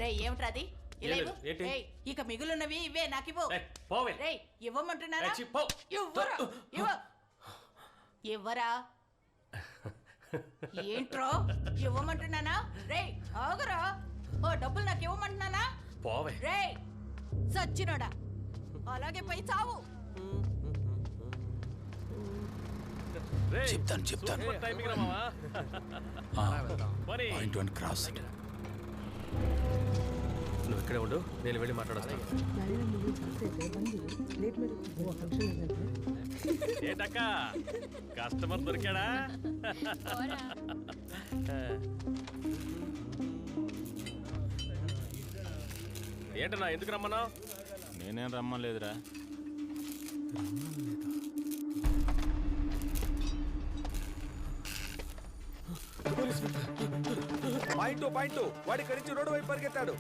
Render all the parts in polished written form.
రే ఏమిట్రాది ఇక మిగులున్నవి ఇవే నాకివ్వు. రే ఇవ్వమంటున్నారా? ఇవ్వరా ఏంట్రో ఇవ్వమంటున్నానా? రే ఆగరా, ఓ డబ్బులు నాకు ఇవ్వమంటున్నానా? రే సచ్చినోడా, అలాగే పై చావు. చెప్తాను క్రాస్. నువ్వు ఇక్కడే ఉండు, నేను వెళ్ళి మాట్లాడొస్తాను. ఏంటక్క కస్టమర్ దొరికాడా? ఏంటన్నా ఎందుకు రమ్మన్నావు? నేనేం రమ్మలేదురా. పాయింట్ వాడి ఇక్కడి నుంచి రోడ్డు వైపు పరిగెత్తాడు.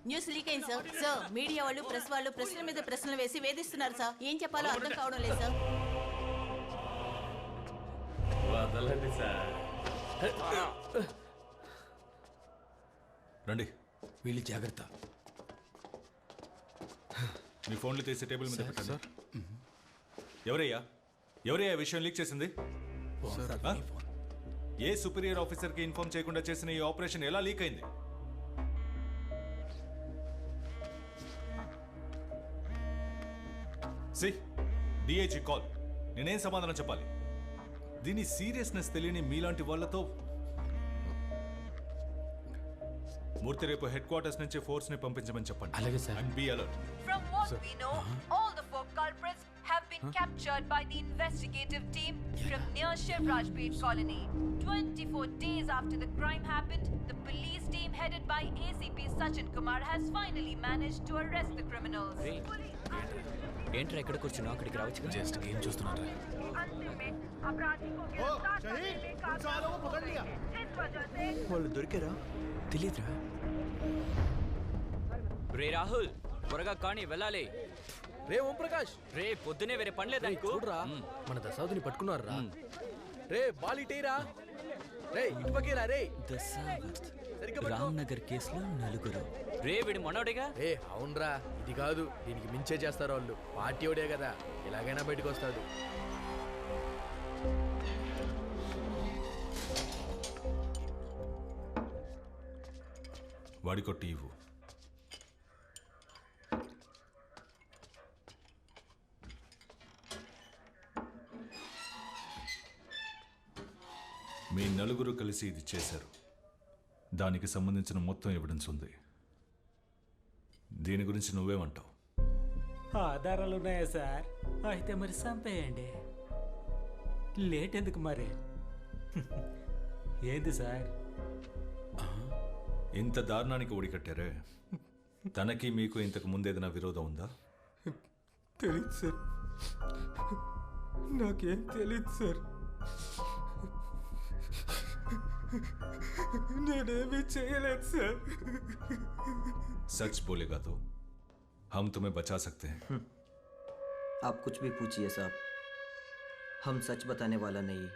న్యూస్ లీక్ అయింది సార్. సార్ మీడియా వాళ్ళు ప్రెస్ వాళ్ళు ప్రశ్నల మీద ప్రశ్నలు వేసి వేధిస్తున్నారు సార్. ఏం చెప్పాలో అర్థం కావడం లేదు సార్. రండి. వీళ్ళు జాగ్రత్త. మీ ఫోన్లు తీసి టేబుల్ మీద పెట్టండి. ఎవరయ్యా విషయం లీక్ చేసింది? ఏ సుపీరియర్ ఆఫీసర్ కి ఇన్ఫార్మ్ చేయకుండా చేసిన ఈ ఆపరేషన్ ఎలా లీక్ అయింది? DIG call. నేనేం సమాధానం చెప్పాలి? దీని సీరియస్నెస్ తెలియని మీలాంటి వాళ్లతో మూర్తి రేపు హెడ్ క్వార్టర్స్ నుంచి ఫోర్స్ ని పంపించమని చెప్పండి. అలాగే sir. And be alert. From what we know, all the four culprits have been captured by the investigative team from near Shivraj Pet colony. 24 days after the crime happened, the police team headed by ACP Sachin Kumar has finally managed to arrest the criminals. ఏంట్రా ఎక్కడ కూర్చున్నావు? అక్కడికి రావచ్చు. Just game చూస్తున్నారా? వాళ్ళు దొరికారా? తెలీదురా. రే రాహుల్, త్వరగా కానీ వెళ్ళాలి. రే ఓం ప్రకాష్, రే పొద్దునే వేరే పనిలేదా? చూడరా మన దశావతిని పట్టుకున్నారా? రే బాలిటేరా, రే ఇటు పక్కేరా. రే దశావత్ రామ్నగర్ కేసులో 4. రే వీడి మనోడేగా? ఏ అవునరా, ఇది కాదు దీనికి మించే చేస్తారు వాళ్ళు. పార్టీ ఓడే కదా, ఎలాగైనా బయటకు వస్తాడు. వాడికో టీవు. మీ నలుగురు కలిసి ఇది చేశారు. దానికి సంబంధించిన మొత్తం ఎవిడెన్స్ ఉంది. దీని గురించి నువ్వేమంటావు? ఆధారాలు ఉన్నాయా సార్? అయితే మరి చంపేయండి. లేట్ ఎందుకు మరి? ఏంది సార్ ఇంత దారుణానికి ఒడికట్టారే? తనకి మీకు ఇంతకు ముందేదైనా విరోధం ఉందా? తెలీదు సార్, నాకేం తెలీదు సార్, నేనేమీ చేయలేదు సార్. सच बोलेगा तो हम तुम्हें बचा सकते हैं. आप कुछ भी पूछिए साहब, हम सच बताने वाला नहीं.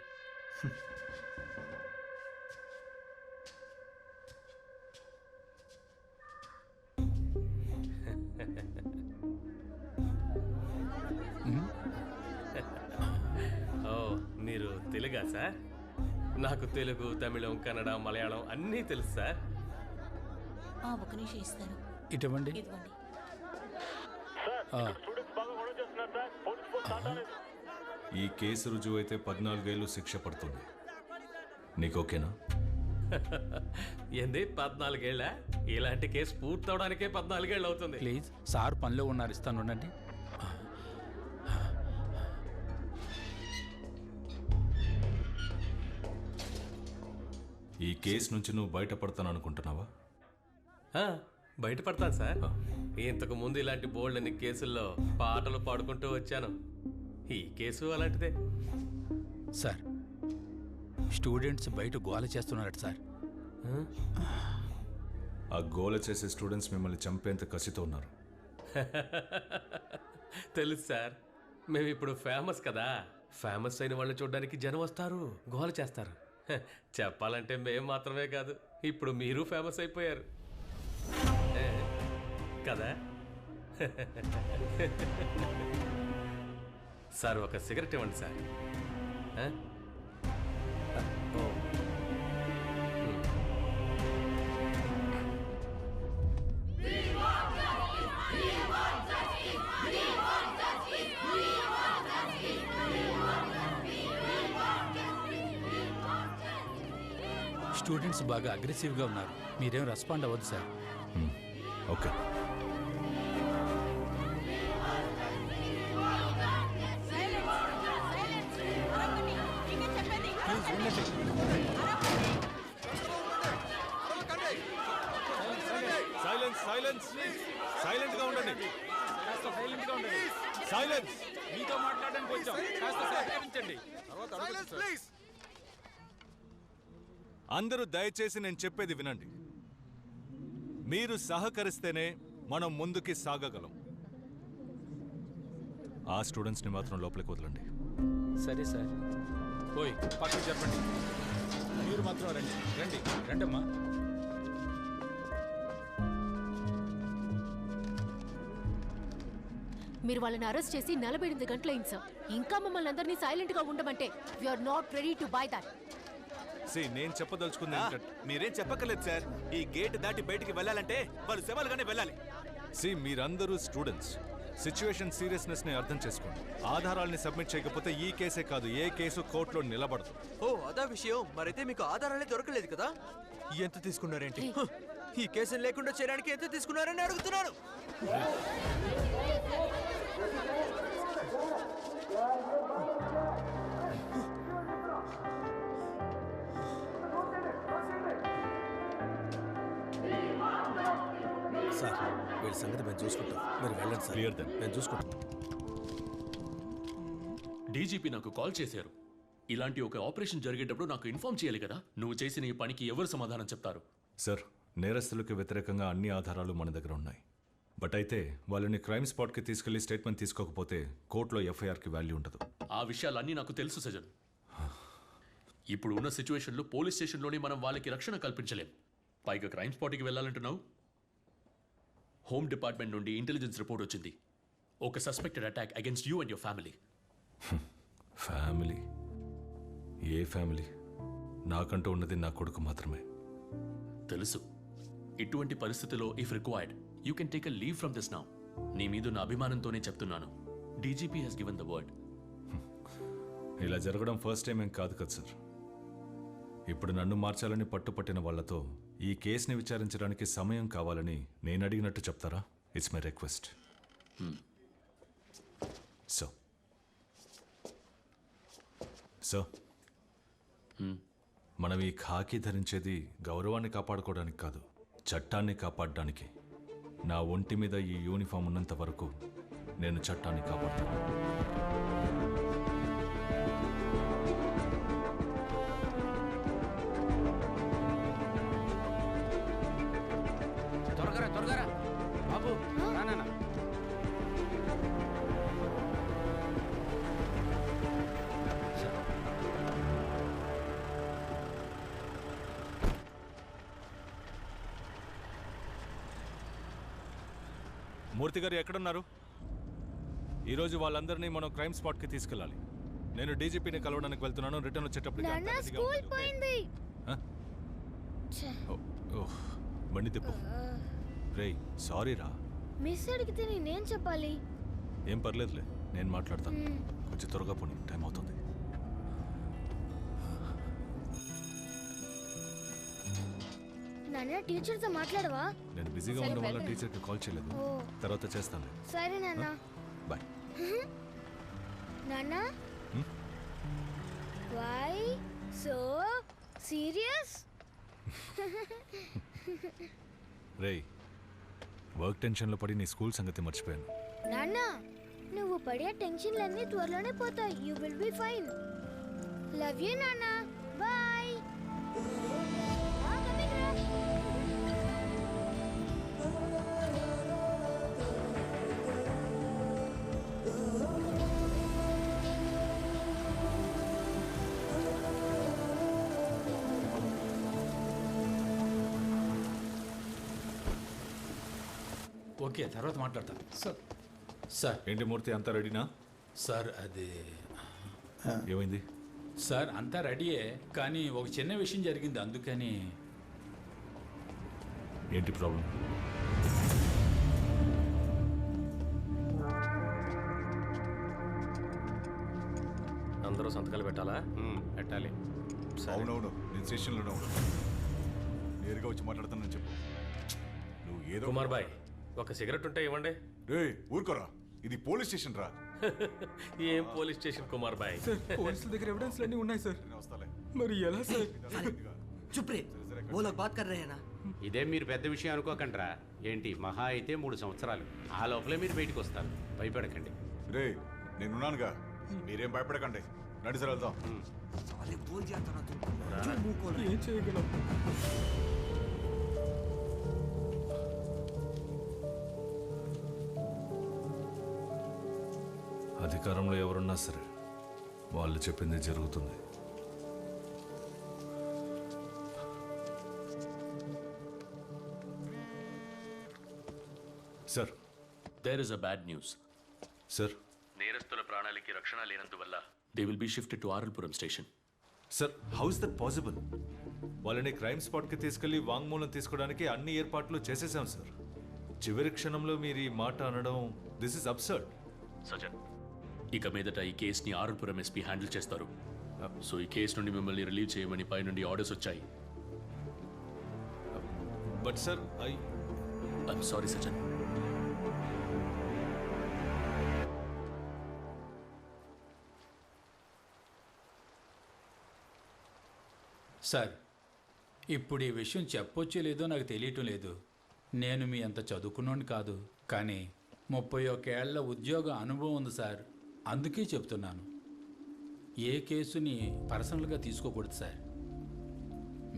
ఓ మీరు తెలుగా సార్? నాకు తెలుగు, తమిళం, కన్నడ, మలయాళం అన్నీ తెలుసు సార్. ఒక నిమిషం ఇస్తాను. ఇటువంటి ఇదిగోండి. ఈ కేసు రుజువు అయితే 14 ఏళ్ళు శిక్ష పడుతుంది. నీకు ఓకేనా? ఏంది 14 ఏళ్ళ? ఇలాంటి కేసు పూర్తవడానికే 14 ఏళ్ళు అవుతుంది. ప్లీజ్ సార్ పనిలో ఉన్నారు, ఇస్తాను ఉండండి. ఈ కేసు నుంచి నువ్వు బయటపడతాను అనుకుంటున్నావా? బయటపడతాను సార్. ఇంతకు ముందు ఇలాంటి బోల్డ్ అన్ని కేసుల్లో పాటలు పాడుకుంటూ వచ్చాను. ఈ కేసు అలాంటిదే. సార్ స్టూడెంట్స్ బయట గోల చేస్తున్నారట సార్. ఆ గోల చేసే స్టూడెంట్స్ మిమ్మల్ని చంపేంత కసితో ఉన్నారు. తెలుసు సార్, మేము ఇప్పుడు ఫేమస్ కదా. ఫేమస్ అయిన వాళ్ళని చూడడానికి జనం వస్తారు, గోల చేస్తారు. చెప్పాలంటే మేము మాత్రమే కాదు, ఇప్పుడు మీరు ఫేమస్ అయిపోయారు కదా. సార్ ఒక సిగరెట్ ఇవ్వండి సార్. స్టూడెంట్స్ బాగా అగ్రెసివ్గా ఉన్నారు, మీరేం రెస్పాండ్ అవ్వద్దు sir. Okay. Silence silence silent గా ఉండండి. సైలెన్స్. మీతో మాట్లాడడానికి వచ్చాం, కాస్త సహకరించండి. అందరూ దయచేసి నేను చెప్పేది వినండి. మీరు సహకరిస్తేనే మనం ముందుకి సాగగలం. ఆ స్టూడెంట్స్ని మాత్రం లోపలికి వదలండి. సరే సార్. పోయి పక్కకి చెప్పండి. మీరు మాత్రం రండి రండి రండమ్మా. మీరు వాళ్ళని అరెస్ట్ చేసి 48 గంటలైంది సార్. ఇంకా మమ్మల్ని అందరినీ సైలెంట్ గా ఉండమంటే we are not ready to buy that. నేను చెప్పదలుచుకుంది మీరేం చెప్పక్కర్లేదు సార్. ఈ గేట్ దాటి బయటికి వెళ్ళాలంటే వాళ్ళు శవాలుగానే వెళ్ళాలి. మీరందరూ స్టూడెంట్స్, సిచ్యువేషన్ సీరియస్నెస్ ని అర్థం చేసుకోండి. ఆధారాలని సబ్మిట్ చేయకపోతే ఈ కేసే కాదు, ఏ కేసు కోర్టులో నిలబడదు. ఓ అదా విషయం. మరైతే మీకు ఆధారాలే దొరకలేదు కదా? ఎంత తీసుకున్నారేంటి? ఈ కేసుని లేకుండా చేయడానికి ఎంత తీసుకున్నారని అడుగుతున్నాను. సార్ వీళ్ళ సంగతి మేము చూసుకుంటాం, మీరు వెళ్ళండి సార్. Clear then. మేము చూసుకుంటాం. డీజీపీ నాకు కాల్ చేశారు. ఇలాంటి ఒక ఆపరేషన్ జరిగేటప్పుడు నాకు ఇన్ఫార్మ్ చేయాలి కదా. నువ్వు చేసిన ఈ పనికి ఎవరు సమాధానం చెప్తారు? సార్, నేరస్తులకు వ్యతిరేకంగా అన్ని ఆధారాలు మన దగ్గర ఉన్నాయి. బట్ అయితే వాళ్ళని క్రైమ్ స్పాట్కి తీసుకెళ్లి స్టేట్మెంట్ తీసుకోకపోతే కోర్టులో ఎఫ్ఐఆర్కి వాల్యూ ఉండదు. ఆ విషయాలన్నీ నాకు తెలుసు సజన్. ఇప్పుడు ఉన్న సిచ్యువేషన్లో పోలీస్ స్టేషన్లోనే మనం వాళ్ళకి రక్షణ కల్పించలేం. పైగా క్రైమ్ స్పాట్కి వెళ్ళాలంటున్నావు. హోమ్ డిపార్ట్మెంట్ నుండి ఇంటెలిజెన్స్ రిపోర్ట్ వచ్చింది. ఒక suspected attack against you and your family. Family? ఏ ఫ్యామిలీ? నాకంటూ ఉన్నది నా కొడుకు మాత్రమే. తెలుసు. ఇటువంటి పరిస్థితిలో if required you can take a leave from this now. నీ మీద నా అభిమానంతోనే చెప్తున్నాను. DGP has given the word. ఇలా జరగడం ఫస్ట్ టైం ఏం కాదు కదా సార్. ఇప్పుడు నన్ను మార్చాలని పట్టుపట్టిన వాళ్లతో ఈ కేసుని విచారించడానికి సమయం కావాలని నేను అడిగినట్టు చెప్తారా? It's my request. సో మనం ఈ ఖాకీ ధరించేది గౌరవాన్ని కాపాడుకోవడానికి కాదు, చట్టాన్ని కాపాడడానికి. నా ఒంటి మీద ఈ యూనిఫామ్ ఉన్నంత వరకు నేను చట్టాన్ని కాపాడుతాను. త్వరగా బాబు రానా. మూర్తి గారు ఎక్కడున్నారు? ఈరోజు వాళ్ళందరినీ మనం క్రైమ్ స్పాట్కి తీసుకెళ్ళాలి. నేను డీజీపీని కలవడానికి వెళ్తున్నాను. రిటర్న్ వచ్చేటప్పటికి బండి తిప్పు. రేయ్ సారీ రా. మిస్ అడిగితే నేనేం చెప్పాలి? ఏం పర్లేదులే, నేను మాట్లాడతాను. కొంచెం త్వరగా పోనీ, టైం అవుతుంది. నాన్న టీచర్తో మాట్లాడవా? నేను బిజీగా ఉండడం వల్ల టీచర్కి కాల్ చేయలేదు. తర్వాత చేస్తాను. సరే నాన్న. బాయ్. నాన్న వై సో సీరియస్? రేయ్ వర్క్ టెన్షన్లో పడి నీ స్కూల్ సంగతి మర్చిపోయాను. నాన్న నువ్వు పడే టెన్షన్లన్నీ త్వరలోనే పోతాయి. You will be fine. Love you నాన్న. బాయ్. ఓకే, తర్వాత మాట్లాడతాను. సార్ ఏంటి మూర్తి, అంతా రెడీనా? సార్ అది ఏమైంది? సార్ అంతా రెడీయే, కానీ ఒక చిన్న విషయం జరిగింది, అందుకని. ఏంటి ప్రాబ్లం? అందరూ సంతకాలు పెట్టాలా? పెట్టాలి. అవునవును, నేను స్టేషన్లోనే ఉన్నాను. నేరుగా వచ్చి మాట్లాడుతానని చెప్పు. నువ్వు ఏదో కుమార్ బాయ్, ఒక సిగరెట్ ఉంటే ఇవ్వండి. రే ఊరుకోరా, ఇది పోలీస్ స్టేషన్ రా. ఏం police station Kumar boy? Sir పోలీసుల దగ్గర ఎవిడెన్స్ అన్నీ ఉన్నాయి సార్. మరి ఎలా సార్? చుప్ రే, वो लोग बात कर रहे हैं ना. ఇదే మీరు పెద్ద విషయం అనుకోకండ్రా. ఏంటి మహా అయితే 3 సంవత్సరాలు, ఆ లోపలే మీరు బయటకు వస్తారు. భయపడకండి. రే నేనున్నానుగా, మీరేం భయపడకండి. రండి సార్ వెళ్దాం. ఏం చేయగలం? అధికారంలో ఎవరున్నా సరే వాళ్ళు చెప్పింది జరుగుతుంది. Sir, there is a bad news. Sir, నేరస్తుల ప్రాణాలకి రక్షణ లేనందువల్ల they will be shifted to RL Puram station. Sir, how is that possible? వాళ్ళని క్రైమ్ స్పాట్కి తీసుకెళ్లి వాంగ్మూలం తీసుకోవడానికి అన్ని ఏర్పాట్లు చేసేసాం సార్. చివరి క్షణంలో మీరు ఈ మాట అనడం, దిస్ ఇస్ అబ్సర్డ్. సజన్, ఇక మీదట ఈ కేసుని ఆర్ఎల్పురం ఎస్పీ హ్యాండిల్ చేస్తారు. సో ఈ కేసు నుండి మిమ్మల్ని రిలీవ్ చేయమని పై నుండి ఆర్డర్స్ వచ్చాయి. But sir, I'm sorry Sajan. Sir, ఇప్పుడు ఈ విషయం చెప్పొచ్చో లేదో నాకు తెలియటం లేదు. నేను మీ అంత చదువుకున్నోని కాదు, కానీ 31 ఏళ్ల ఉద్యోగ అనుభవం ఉంది సార్. అందుకే చెప్తున్నాను, ఏ కేసుని పర్సనల్గా తీసుకోకూడదు సార్.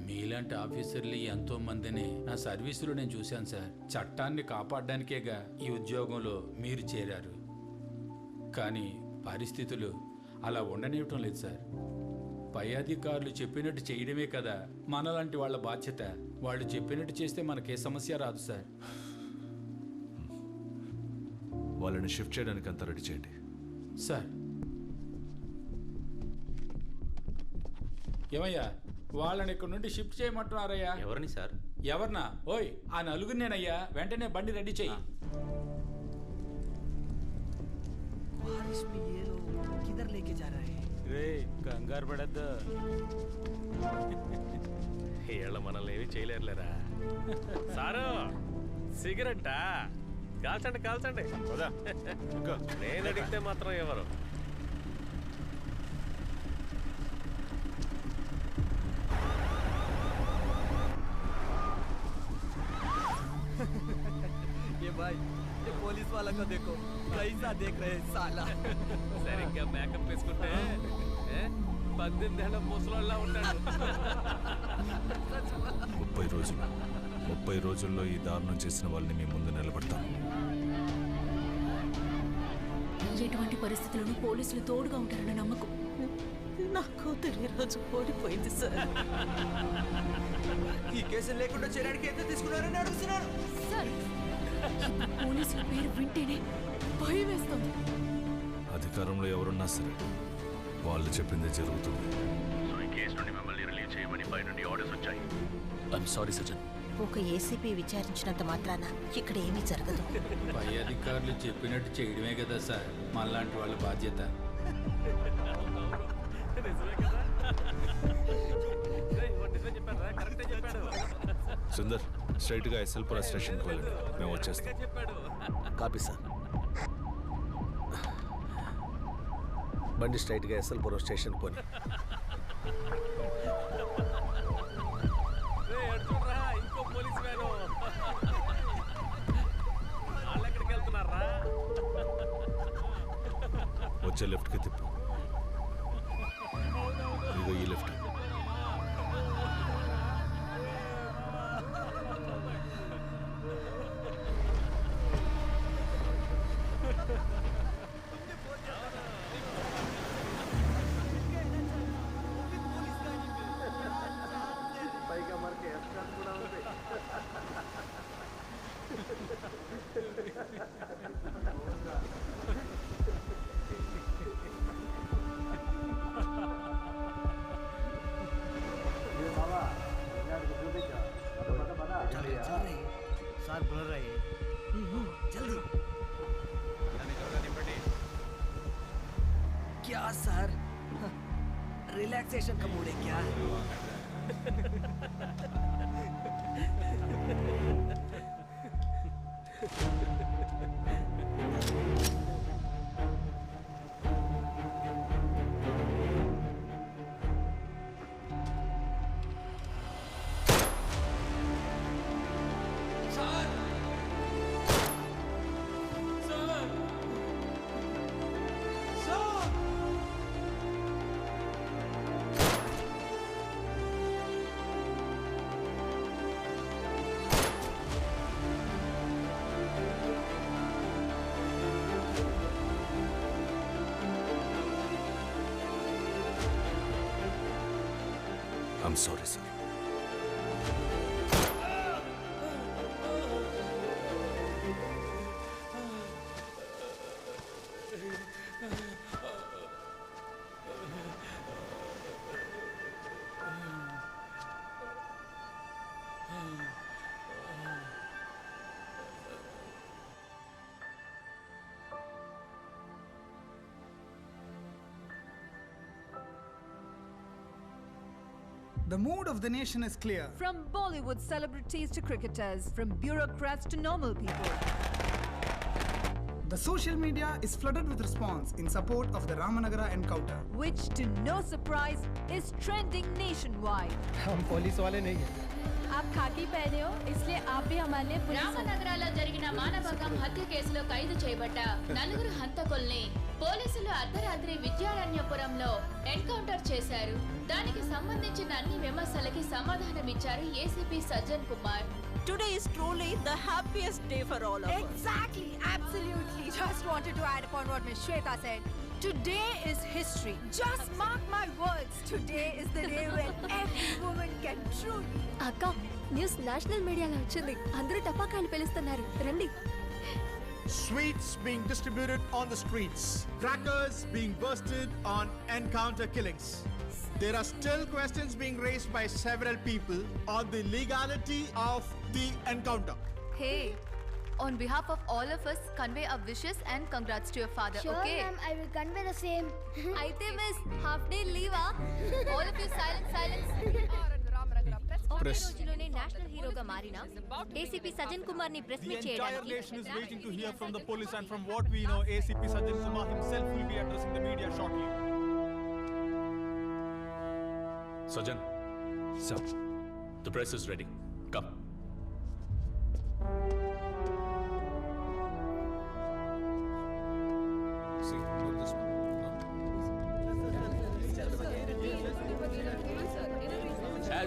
మీలాంటి ఆఫీసర్లు ఎంతోమందిని నా సర్వీసులో నేను చూశాను సార్. చట్టాన్ని కాపాడడానికేగా ఈ ఉద్యోగంలో మీరు చేరారు. కానీ పరిస్థితులు అలా ఉండనివ్వటం లేదు సార్. పై అధికారులు చెప్పినట్టు చేయడమే కదా మనలాంటి వాళ్ళ బాధ్యత. వాళ్ళు చెప్పినట్టు చేస్తే మనకే సమస్య రాదు సార్. వాళ్ళని షిఫ్ట్ చేయడానికి అంతా రెడీ చేయండి సార్. ఏమయ్యా, వాళ్ళని ఇక్కడ నుండి షిఫ్ట్ చేయమంటున్నారయ్యా. ఎవరిని సార్? ఎవరినా? ఓయ్, ఆ నలుగురినేనయ్యా. వెంటనే బండి రెడీ చెయ్యి. किधर लेके जा रहा है? రే కంగారు పడద్దు, వీళ్ళ మనల్ని ఏమి చేయలేరులేరా. సారు, సిగరెట్టా? కాల్చండి కాల్చండి. నేను అడిగితే మాత్రం ఎవరు? ये भाई पुलिस वाला को देखो कैसा देख रहे हैं साला సరిగ్గా మేకప్ వేసుకుంటే 18 ఏళ్ల ముసలోళ్ళ ఉంటాడు. 30 రోజుల్లో ఈ దారుణం చేసిన వాళ్ళని మీ ముందు నిలబడతాను. ఎటువంటి పరిస్థితులను పోలీసులు తోడుగా ఉంటారన్న నమ్మకం. నా కూతురు ఈ రోజు ఓడిపోయింది సార్. ఈ కేసులు లేకుండా చేయడానికి ఎంత తీసుకున్నారని అడుగుతున్నారు సార్. పోలీసుల పేరు వింటేనే భయం వేస్తుంది. అధికారంలో ఎవరున్నా సరే వాళ్ళు చెప్పిందే జరుగుతుంది. సో ఈ కేసు నుండి మిమ్మల్ని రిలీజ్ చేయమని పై నుండి ఆర్డర్స్ వచ్చాయి. I'm sorry Sajjan. ఒక ఏసీపీ విచారించినంత మాత్రాన ఇక్కడ ఏమీ జరగదు. పై అధికారులు చెప్పినట్టు చేయడమే కదా సార్ మనలాంటి వాళ్ళ బాధ్యత. సుందర్ స్ట్రైట్గా ఎస్ఎల్పుర స్టేషన్కి వెళ్ళండి, మేము వచ్చేస్తాం. Copy sir. బండి స్ట్రైట్గా ఎస్ఎల్పురం స్టేషన్కి పోని. ఇంకో పోలీస్ వ్యాను. వాళ్ళు ఎక్కడికి వెళ్తున్నారా? వచ్చే లెఫ్ట్కి తిప్పు. ఇదిగో ఈ లెఫ్ట్. सर बोल रहे हैं जल्दी क्या सर रिलैक्सेशन का मूड है क्या I'm sorry, sir. The mood of the nation is clear. From Bollywood celebrities to cricketers, from bureaucrats to normal people. The social media is flooded with response in support of the Ramanagara encounter. Which, to no surprise, is trending nationwide. हम police वाले नहीं हैं आप खाकी पहने हो इसलिए आप भी हमारे लिए पुलिस రామనగరాలో జరిగిన మానభంగం హత్య కేసులో ఖైదు చేయబడ్డ నలుగురు హంతకుల్ని పోలీసులు అర్ధరాత్రి విద్యారణ్యపురంలో ఎన్కౌంటర్ చేశారు. దానికి సంబంధించిన అన్ని విమర్శలకి సమాధానమిచ్చారు ACP Sajjan Kumar. Today is truly the happiest day for all of us. Exactly, absolutely. Just wanted to add upon what Ms. Shweta said. Today is history. Just mark my words. Today is the day when every woman can truly. అక్క news national మీడియాలో వచ్చింది. అందరూ టపాకాయలు పేలుస్తున్నారు. రండి. Sweets being distributed on the streets. Crackers being bursted on encounter killings. There are still questions being raised by several people on the legality of the encounter. Hey, on behalf of all of us, convey our wishes and congrats to your father, Sure, okay? ma'am, I will convey the same. అయితే miss half day లీవా? All of you silence. ఒకే రోజులోనే national హీరోగా మారిన ACP Sajjan Kumar ని press The meet entire చేయడానికి nation is waiting to hear from the police, and from what we know, ACP Sajjan Kumar himself will be addressing the media shortly. Sajjan, sir, the press is ready. Come.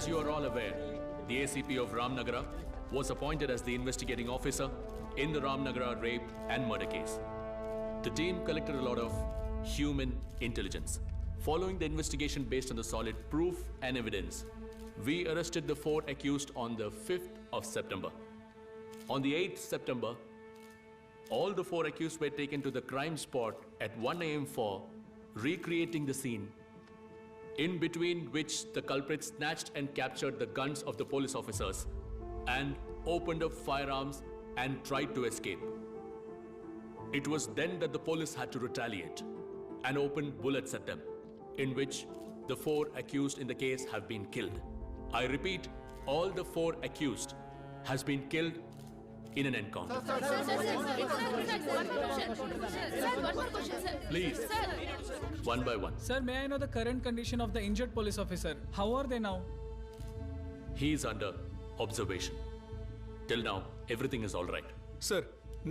you are all aware, the ACP of Ramnagara was appointed as the investigating officer in the Ramnagara rape and murder case. The team collected a lot of human intelligence. Following the investigation based on the solid proof and evidence, we arrested the 4 accused on the 5th of September. On the 8th September, all the 4 accused were taken to the crime spot at 1 a.m. for recreating the scene, in between which the culprits snatched and captured the guns of the police officers and opened up firearms and tried to escape. It was then that the police had to retaliate and open bullets at them, in which the 4 accused in the case have been killed. I repeat, all the 4 accused has been killed in an encounter. Please, one by one. Sir, may I know the current condition of the injured police officer? How are they now? He is under observation. Till now, everything is all right. Sir,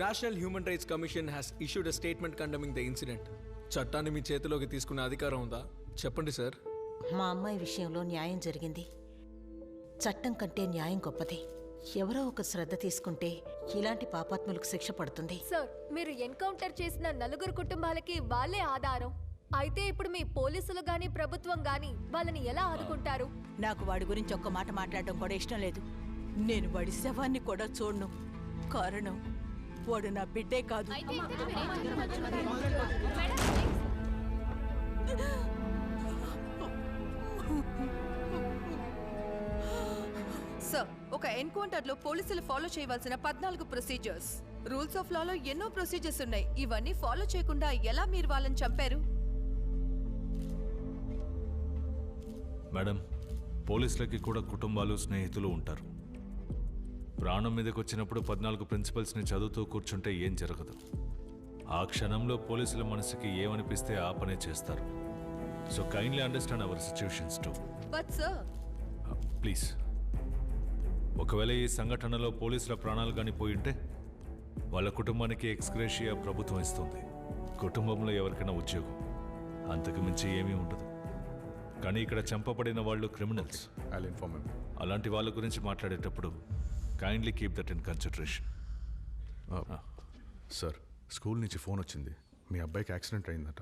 National Human Rights Commission has issued a statement condemning the incident. చట్టాన్ని మీ చేతిలోకి తీసుకునే అధికారం ఉందా? చెప్పండి sir. మా అమ్మాయి విషయంలో న్యాయం జరిగింది. చట్టం కంటే న్యాయం గొప్పది. ఎవరో ఒక శ్రద్ధ తీసుకుంటే ఇలాంటి పాపాత్ములకు శిక్ష పడుతుంది. సార్, మీరు ఎన్కౌంటర్ చేసిన 4 కుటుంబాలకి వాళ్ళే ఆధారం. అయితే ఇప్పుడు మీ పోలీసులు గాని ప్రభుత్వం గాని వాళ్ళని ఎలా ఆదుకుంటారు? నాకు వాడి గురించి ఒక్క మాట మాట్లాడడం కూడా ఇష్టం లేదు. నేను వాడి శవాన్ని కూడా చూడను. కారణం వాడు నా బిడ్డే కాదు. సార్, ఒక ఎన్కౌంటర్లో పోలీసులు ఫాలో చేయవలసిన 14 ప్రొసీజర్స్, రూల్స్ ఆఫ్ లాలో ఎన్నో ప్రొసీజర్స్ ఉన్నాయి. ఇవన్నీ ఫాలో చేయకుండా ఎలా మీరు వాళ్ళని చంపారు? మేడం, పోలీసులకి కూడా కుటుంబాలు, స్నేహితులు ఉంటారు. ప్రాణం మీదకి వచ్చినప్పుడు 14 ప్రిన్సిపల్స్ని చదువుతూ కూర్చుంటే ఏం జరగదు. ఆ క్షణంలో పోలీసుల మనసుకి ఏమనిపిస్తే ఆ పనే చేస్తారు. So kindly understand our situations to. But sir, please, ఒకవేళ ఈ సంఘటనలో పోలీసుల ప్రాణాలు కానీ పోయింటే వాళ్ళ కుటుంబానికి ఎక్స్గ్రేషియా ప్రభుత్వం ఇస్తుంది. కుటుంబంలో ఎవరికైనా ఉద్యోగం, అంతకు మించి ఏమీ ఉండదు. కానీ ఇక్కడ చంపబడిన వాళ్ళు క్రిమినల్స్. అలాంటి వాళ్ళ గురించి మాట్లాడేటప్పుడు kindly keep that in consideration. Sir, school నుంచి ఫోన్ వచ్చింది. మీ అబ్బాయికి యాక్సిడెంట్ అయిందట.